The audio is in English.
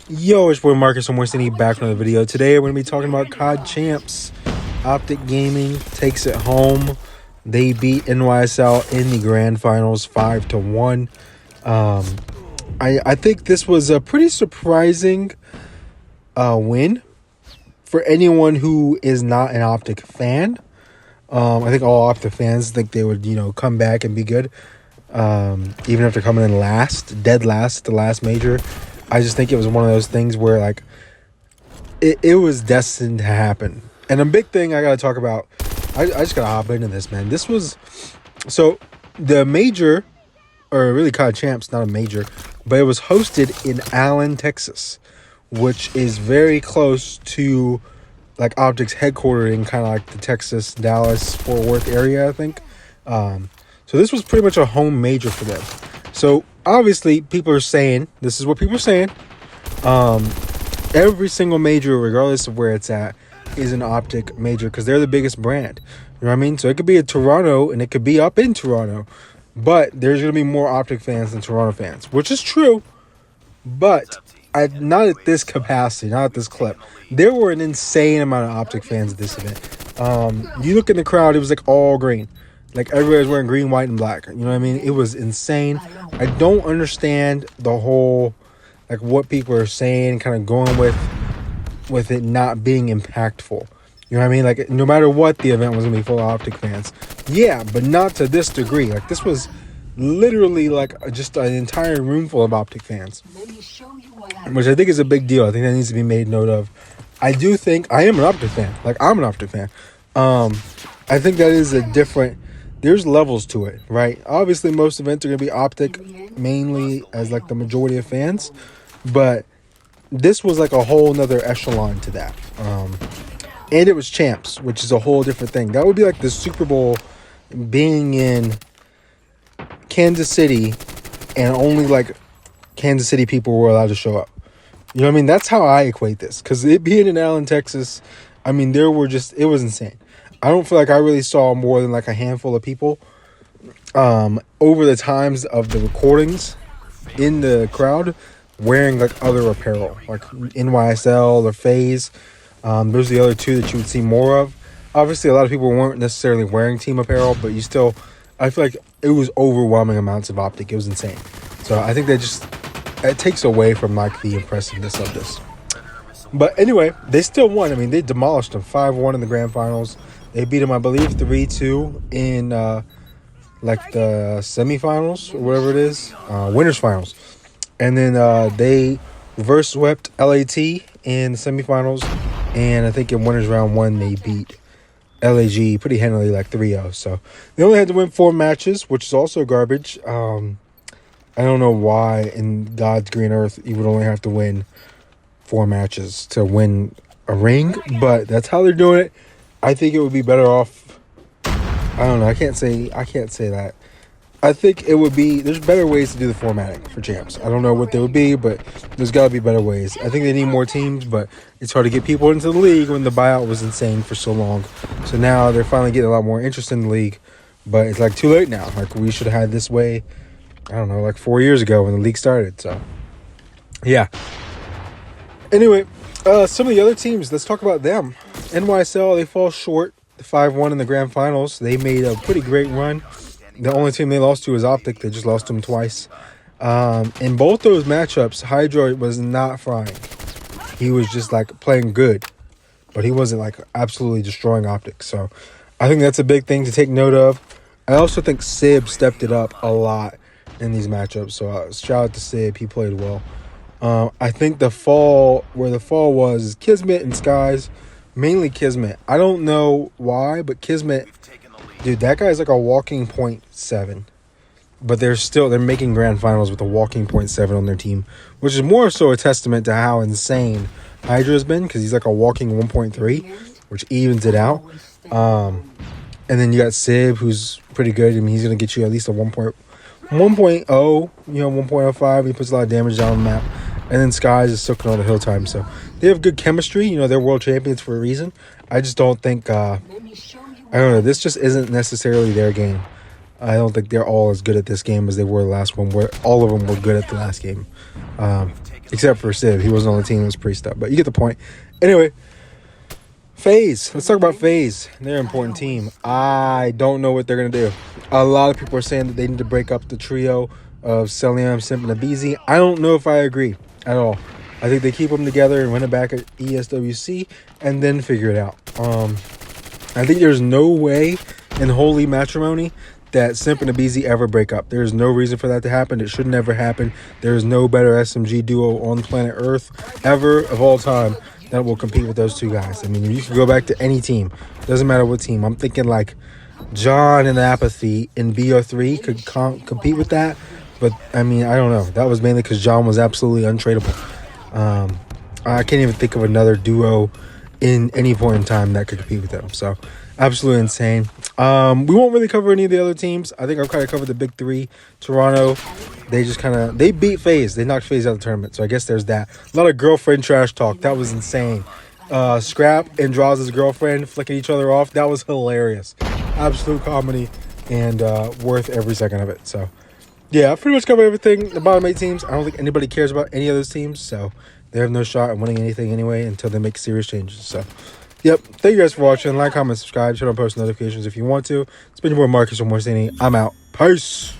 Yo, it's boy Marcus from Winston back on the video. Today we're going to be talking about COD Champs. OpTic Gaming takes it home. They beat NYSL in the grand finals 5-1. I think this was a pretty surprising win for anyone who is not an OpTic fan. I think all OpTic fans think they would, come back and be good. Even after coming in dead last, the last major. I just think it was one of those things where, like, it was destined to happen. And a big thing I got to talk about, I just got to hop into this, man. This was, so the major, or really COD Champs, not a major, but it was hosted in Allen, Texas, which is very close to, like, OpTic's headquarters, kind of like the Texas, Dallas, Fort Worth area, I think. So this was pretty much a home major for them. So obviously people are saying, this is what people are saying, every single major, regardless of where it's at, is an OpTic major because they're the biggest brand. You know what I mean? So it could be in Toronto and it could be up in Toronto, but there's going to be more OpTic fans than Toronto fans, which is true, but not at this capacity, not at this clip. There were an insane amount of OpTic fans at this event. You look in the crowd, it was like all green. Like, everybody was wearing green, white, and black. You know what I mean? It was insane. I don't understand the whole, like, what people are saying, kind of going with it not being impactful. You know what I mean? Like, no matter what, the event was going to be full of OpTic fans. Yeah, but not to this degree. Like, this was literally, like, just an entire room full of OpTic fans, which I think is a big deal. I think that needs to be made note of. I do think I am an OpTic fan. Like, I'm an OpTic fan. I think that is a different... There's levels to it, right? Obviously, most events are going to be OpTic mainly as, like, the majority of fans. But this was, like, a whole nother echelon to that. And it was Champs, which is a whole different thing. That would be like the Super Bowl being in Kansas City and only, like, Kansas City people were allowed to show up. You know what I mean? That's how I equate this. Because it being in Allen, Texas, I mean, it was insane. I don't feel like I really saw more than, like, a handful of people over the times of the recordings in the crowd wearing, like, other apparel, like NYSL or FaZe. Those are the other two that you would see more of. Obviously, a lot of people weren't necessarily wearing team apparel, but I feel like it was overwhelming amounts of OpTic. It was insane. So I think it takes away from, like, the impressiveness of this. But anyway, they still won. I mean, they demolished them 5-1 in the grand finals. They beat them, I believe, 3-2 in, like, the semifinals or whatever it is, winners finals. And then they reverse swept LAT in the semifinals. And I think in winners round 1, they beat LAG pretty handily, like 3-0. So they only had to win 4 matches, which is also garbage. I don't know why in God's green earth you would only have to win 4 matches to win a ring, but that's how they're doing it. I think it would be better off. I don't know. I can't say that. I think it would be. There's better ways to do the formatting for Champs. I don't know what they would be, but there's got to be better ways. I think they need more teams, but it's hard to get people into the league when the buyout was insane for so long. So now they're finally getting a lot more interest in the league, but it's, like, too late now. Like, we should have had this way, I don't know, like 4 years ago when the league started. So, yeah. Anyway, some of the other teams, let's talk about them. NYSL, they fall short, 5-1 in the grand finals. They made a pretty great run. The only team they lost to is OpTic. They just lost them twice. In both those matchups, Hydra was not frying. He was just, like, playing good, but he wasn't, like, absolutely destroying OpTic. So I think that's a big thing to take note of. I also think Sib stepped it up a lot in these matchups. So shout out to Sib. He played well. I think the fall was is Kismet and Skies, mainly Kismet. I don't know why, but Kismet, dude, that guy's like a walking .7. But they're making grand finals with a walking .7 on their team, which is more so a testament to how insane Hydra has been, because he's like a walking 1.3, which evens it out. And then you got Sib, who's pretty good. I mean, he's going to get you at least a 1.0, 1.05. He puts a lot of damage down on the map. And then Skies is soaking all the hill time. So they have good chemistry. They're world champions for a reason. I just don't think, I don't know, this just isn't necessarily their game. I don't think they're all as good at this game as they were the last one, where all of them were good at the last game. except for Civ. He wasn't on the team that was pre-stub, but you get the point. Anyway, FaZe. Let's talk about FaZe. They're an important team. I don't know what they're going to do. A lot of people are saying that they need to break up the trio of Celium, Simp, and Abizi. I don't know if I agree at all. I think they keep them together and run it back at ESWC and then figure it out. I think there's no way in holy matrimony that Simp and Abizi ever break up. There's no reason for that to happen. It should never happen. There's no better SMG duo on planet Earth ever of all time that will compete with those two guys. I mean, you could go back to any team. Doesn't matter what team. I'm thinking like John and Apathy in BO3 could compete with that. But, I mean, I don't know. That was mainly because John was absolutely untradeable. I can't even think of another duo in any point in time that could compete with them. So, absolutely insane. We won't really cover any of the other teams. I think I've kind of covered the big three. Toronto, they beat FaZe. They knocked FaZe out of the tournament. So I guess there's that. A lot of girlfriend trash talk. That was insane. Scrap and Draws' girlfriend flicking each other off. That was hilarious. Absolute comedy and worth every second of it. So yeah, I pretty much covered everything. The bottom 8 teams, I don't think anybody cares about any of those teams. So they have no shot at winning anything anyway until they make serious changes. So yep. Thank you guys for watching. Like, comment, subscribe. Turn on post notifications if you want to. It's been your boy Marcus from More City. I'm out. Peace.